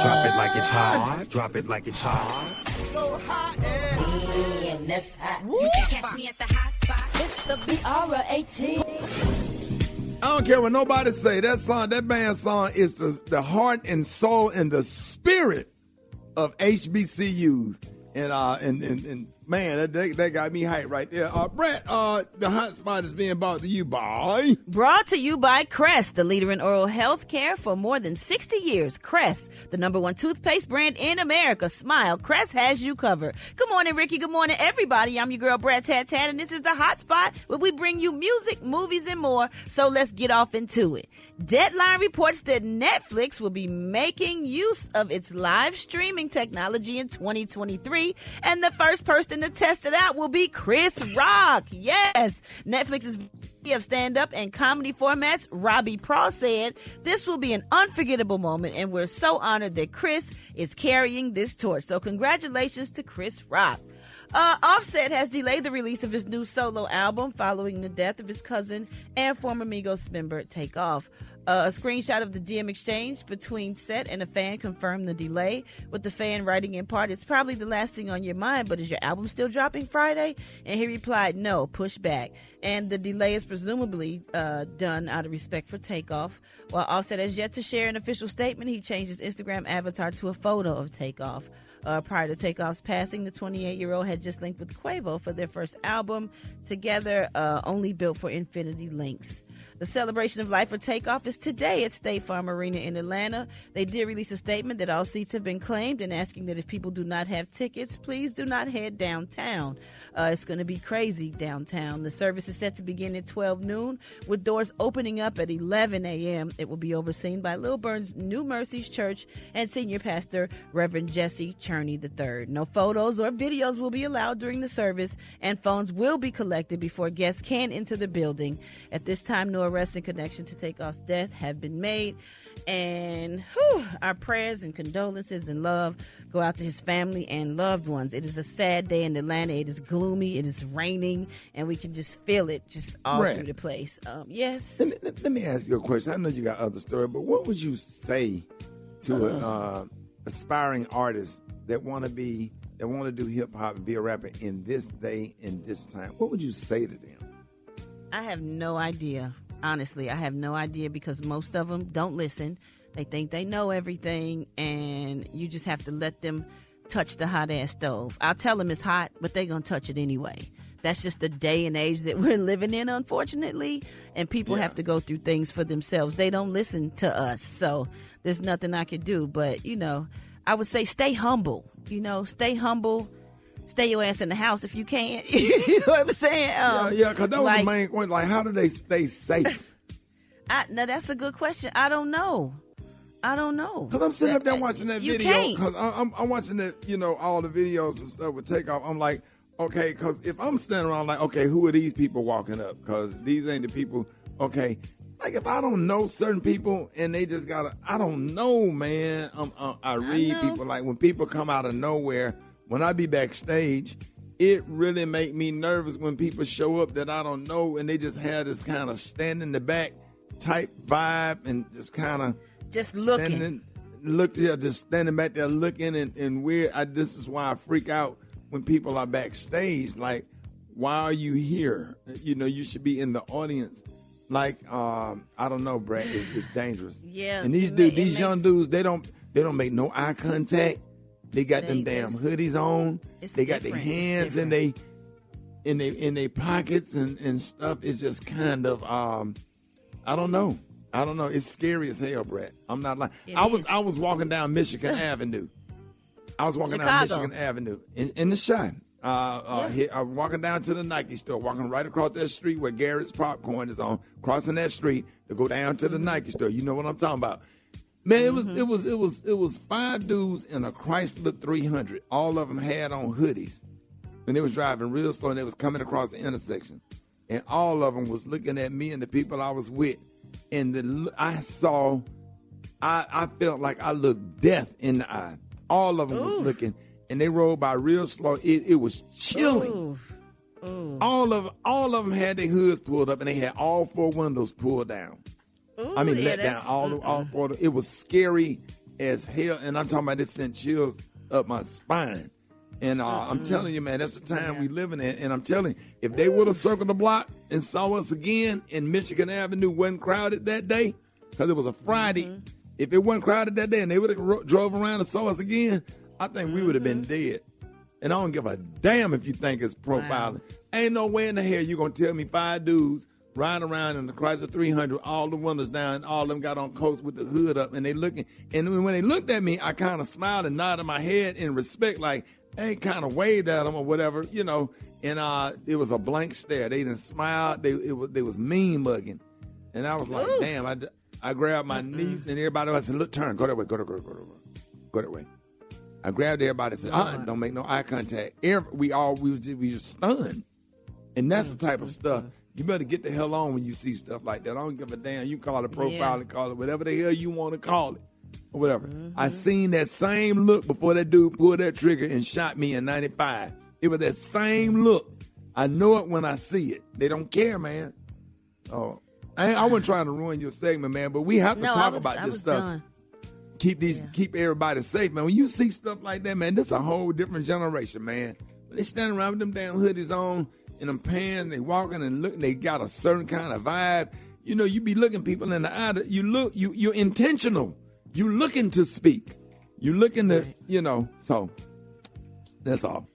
Drop it like it's hot. Drop it like it's hot. So hot and that's hot. You can catch me at the hot spot. It's the BR18. I don't care what nobody say. That song, that band's song is the heart and soul and the spirit of HBCUs. And man, that got me hyped right there. Brett, the hot spot is being brought to you by... Brought to you by Crest, the leader in oral health care for more than 60 years. Crest, the #1 toothpaste brand in America. Smile, Crest has you covered. Good morning, Rickey. Good morning, everybody. I'm your girl, Brett Tat, and this is the hot spot where we bring you music, movies, and more. So let's get off into it. Deadline reports that Netflix will be making use of its live streaming technology in 2023, and the first person to test it out will be Chris Rock. Yes, Netflix's VP of stand-up and comedy formats, Robbie Praw, said this will be an unforgettable moment, and we're so honored that Chris is carrying this torch. So congratulations to Chris Rock. Offset has delayed the release of his new solo album following the death of his cousin and former Migos member Takeoff. A screenshot of the DM exchange between Set and a fan confirmed the delay, with the fan writing in part, "It's probably the last thing on your mind, but is your album still dropping Friday?" And he replied, "No, push back." And the delay is presumably done out of respect for Takeoff. While Offset has yet to share an official statement, he changed his Instagram avatar to a photo of Takeoff. Prior to Takeoff's passing, the 28-year-old had just linked with Quavo for their first album together, only built for Infinity Links. The celebration of life for Takeoff is today at State Farm Arena in Atlanta. They did release a statement that all seats have been claimed and asking that if people do not have tickets, please do not head downtown. It's going to be crazy downtown. The service is set to begin at 12 noon with doors opening up at 11 a.m. It will be overseen by Lilburn's New Mercies Church and Senior Pastor Reverend Jesse Cherney III. No photos or videos will be allowed during the service, and phones will be collected before guests can enter the building. At this time, no arrests in connection to Takeoff's death have been made, and our prayers and condolences and love go out to his family and loved ones. It is a sad day in Atlanta. It is gloomy, it is raining, and we can just feel it just all through the place. Yes. Let me ask you a question. I know you got other story, but what would you say to an aspiring artist that want to do hip hop and be a rapper in this day and this time? What would you say to them? I have no idea. Honestly, I have no idea, because most of them don't listen. They think they know everything, and you just have to let them touch the hot-ass stove. I'll tell them it's hot, but they're going to touch it anyway. That's just the day and age that we're living in, unfortunately, and people have to go through things for themselves. They don't listen to us, so there's nothing I could do. But, I would say stay humble. Stay humble. Stay your ass in the house if you can. You know what I'm saying? Because that was the main point. Like, how do they stay safe? Now, that's a good question. I don't know. Because I'm sitting up there watching that video. Because I'm watching that, all the videos and stuff with Takeoff. I'm like, okay, because if I'm standing around like, okay, who are these people walking up? Because these ain't the people, okay. Like, if I don't know certain people and they just I don't know, man. I read people, like, when people come out of nowhere. When I be backstage, it really make me nervous when people show up that I don't know, and they just have this kind of stand in the back type vibe and just kind of just looking. Just standing back there looking and weird. This is why I freak out when people are backstage. Like, why are you here? You should be in the audience. Like, I don't know, Brad. It's dangerous. Yeah. And these young dudes, they don't make no eye contact. They got them damn hoodies on. They got their hands in they pockets and stuff. It's just kind of I don't know. It's scary as hell, Brett. I'm not lying. I was walking down Michigan Avenue. Down Michigan Avenue in the shine. I'm walking down to the Nike store, walking right across that street where Garrett's Popcorn is on, crossing that street to go down to the Nike store. You know what I'm talking about. Man, it was 5 dudes in a Chrysler 300. All of them had on hoodies, and they was driving real slow, and they was coming across the intersection, and all of them was looking at me and the people I was with, and I felt like I looked death in the eye. All of them was looking, and they rolled by real slow. It was chilling. Ooh. All of them had their hoods pulled up, and they had all 4 windows pulled down. Ooh, let down all 4. It was scary as hell. And I'm talking about this sent chills up my spine. And I'm telling you, man, that's the time we living in. And I'm telling you, if they would have circled the block and saw us again and Michigan Avenue wasn't crowded that day, because it was a Friday, if it wasn't crowded that day and they would have drove around and saw us again, I think we would have been dead. And I don't give a damn if you think it's profiling. Ain't no way in the hell you going to tell me 5 dudes riding around in the Chrysler 300, all the windows down, all of them got on coats with the hood up, and they looking. And when they looked at me, I kind of smiled and nodded my head in respect, like, I kind of waved at them or whatever, you know. And it was a blank stare. They didn't smile. They was mean mugging. And I was like, damn. I grabbed my niece and everybody else and said, look, turn, go that way, go that way. I grabbed everybody and said, don't make no eye contact. We just stunned. And that's the type of stuff. You better get the hell on when you see stuff like that. I don't give a damn. You call it profiling, call it whatever the hell you want to call it. Or whatever. I seen that same look before that dude pulled that trigger and shot me in 95. It was that same look. I know it when I see it. They don't care, man. Oh, I wasn't trying to ruin your segment, man, but we have to talk about this stuff. Done. Keep everybody safe, man. When you see stuff like that, man, this is a whole different generation, man. When they standing around with them damn hoodies on and them pants, they walking and looking, they got a certain kind of vibe. You know, you be looking people in the eye. You're intentional. You looking to speak. You looking to, so that's all.